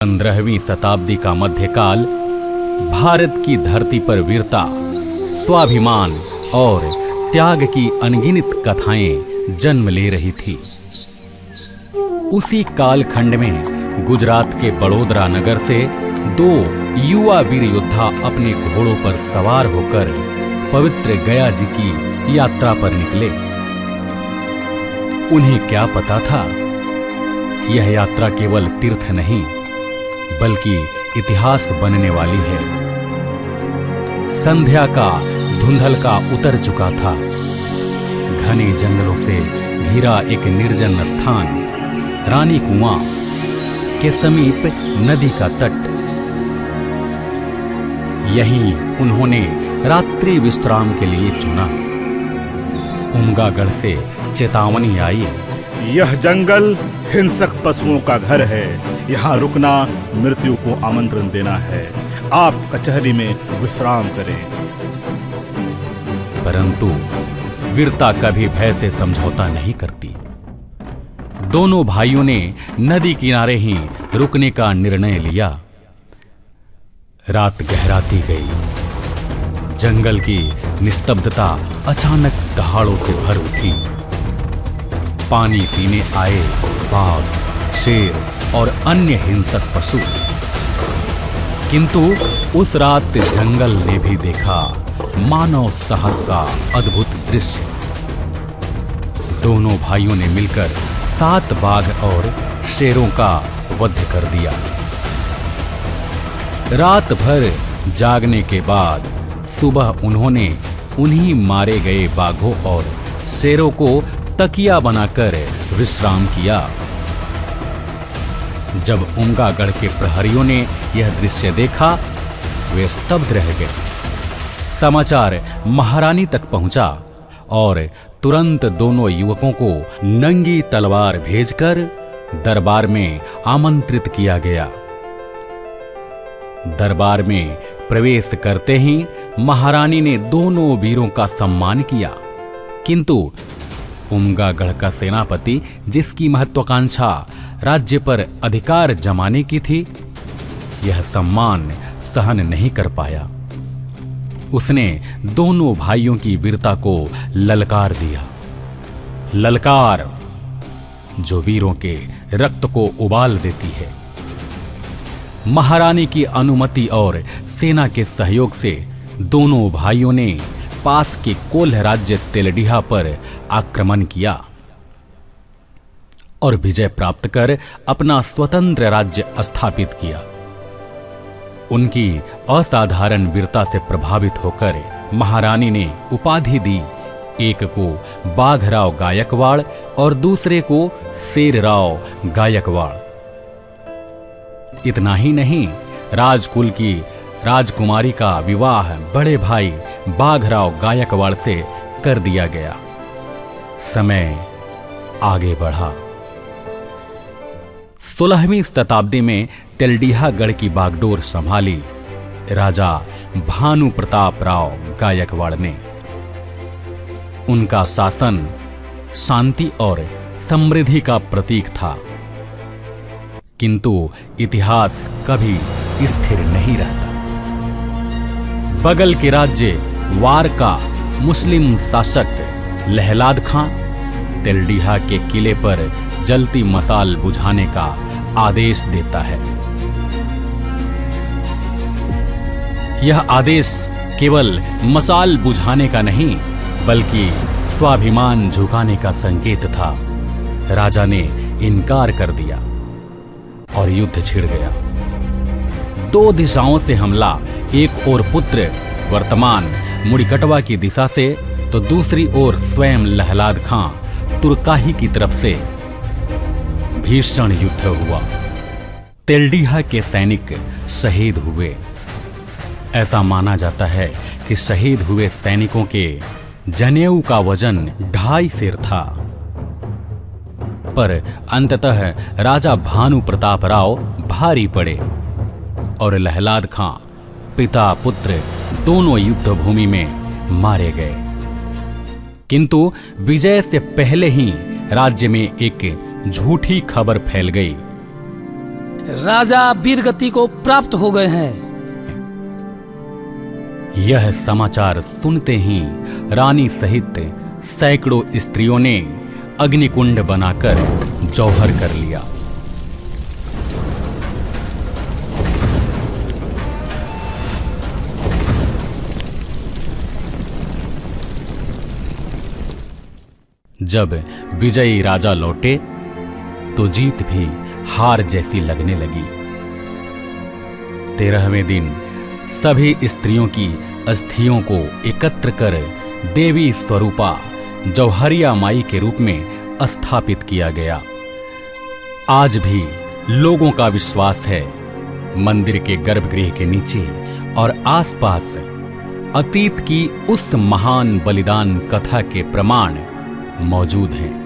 15वीं शताब्दी का मध्यकाल भारत की धरती पर वीरता, स्वाभिमान और त्याग की अनगिनत कथाएं जन्म ले रही थी। उसी कालखंड में गुजरात के बड़ोदरा नगर से दो युवा वीर योद्धा अपने घोड़ों पर सवार होकर पवित्र गया जी की यात्रा पर निकले। उन्हें क्या पता था, यह यात्रा केवल तीर्थ नहीं बल्कि इतिहास बनने वाली है। संध्या का धुंधलका उतर चुका था। घने जंगलों से घिरा एक निर्जन स्थान, रानी कुआं के समीप नदी का तट। यहीं उन्होंने रात्रि विश्राम के लिए चुना। उमगागढ़ से चेतावनी आई, यह जंगल हिंसक पशुओं का घर है, यहाँ रुकना मृत्यु को आमंत्रण देना है। आप कचहरी में विश्राम करें। परंतु वीरता कभी भय से समझौता नहीं करती। दोनों भाइयों ने नदी किनारे ही रुकने का निर्णय लिया। रात गहराती गई। जंगल की निस्तब्धता अचानक दहाड़ों से भर उठी। पानी पीने आए बाघ, शेर और अन्य हिंसक पशु। किंतु उस रात जंगल ने भी देखा मानव साहस का अद्भुत दृश्य। दोनों भाइयों ने मिलकर 7 बाघ और शेरों का वध कर दिया। रात भर जागने के बाद सुबह उन्होंने उन्हीं मारे गए बाघों और शेरों को तकिया बनाकर विश्राम किया। जब उमगागढ़ के प्रहरियों ने यह दृश्य देखा, वे स्तब्ध रह गए। समाचार महारानी तक पहुंचा और तुरंत दोनों युवकों को नंगी तलवार भेजकर दरबार में आमंत्रित किया गया। दरबार में प्रवेश करते ही महारानी ने दोनों वीरों का सम्मान किया। किंतु उमगागढ़ का सेनापति, जिसकी महत्वाकांक्षा राज्य पर अधिकार जमाने की थी, यह सम्मान सहन नहीं कर पाया। उसने दोनों भाइयों की वीरता को ललकार दिया। ललकार जो वीरों के रक्त को उबाल देती है। महारानी की अनुमति और सेना के सहयोग से दोनों भाइयों ने पास के कोल्ह राज्य तेलडीहा पर आक्रमण किया और विजय प्राप्त कर अपना स्वतंत्र राज्य स्थापित किया। उनकी असाधारण वीरता से प्रभावित होकर महारानी ने उपाधि दी। एक को बाघराव गायकवाड़ और दूसरे को शेरराव गायकवाड़। इतना ही नहीं, राजकुल की राजकुमारी का विवाह बड़े भाई बाघराव गायकवाड़ से कर दिया गया। समय आगे बढ़ा। 16वीं शताब्दी में तेलडीहागढ़ की बागडोर संभाली राजा भानु प्रताप राव गायकवाड़ ने। उनका शासन शांति और समृद्धि का प्रतीक था। किंतु इतिहास कभी स्थिर नहीं रहता। बगल के राज्य वार का मुस्लिम शासक लहलाद खां तेलडीहा के किले पर जलती मसाल बुझाने का आदेश देता है। यह आदेश केवल मसाल बुझाने का नहीं बल्कि स्वाभिमान झुकाने का संकेत था। राजा ने इनकार कर दिया और युद्ध छिड़ गया। 2 दिशाओं से हमला, एक ओर पुत्र वर्तमान मुड़िकटवा की दिशा से तो दूसरी ओर स्वयं लहलाद खां तुर्काही की तरफ से। भीषण युद्ध हुआ। तेलडीहा के सैनिक शहीद हुए। ऐसा माना जाता है कि शहीद हुए सैनिकों के जनेऊ का वजन 2.5 सेर था। पर अंततः राजा भानु प्रताप राव भारी पड़े और लहलाद खां पिता पुत्र दोनों युद्ध भूमि में मारे गए। किंतु विजय से पहले ही राज्य में एक झूठी खबर फैल गई। राजा वीरगति को प्राप्त हो गए हैं। यह समाचार सुनते ही रानी सहित सैकड़ों स्त्रियों ने अग्निकुंड बनाकर जौहर कर लिया। जब विजयी राजा लौटे तो जीत भी हार जैसी लगने लगी। 13वें दिन सभी स्त्रियों की अस्थियों को एकत्र कर देवी स्वरूपा जौहरिया माई के रूप में स्थापित किया गया। आज भी लोगों का विश्वास है मंदिर के गर्भगृह के नीचे और आसपास अतीत की उस महान बलिदान कथा के प्रमाण मौजूद हैं।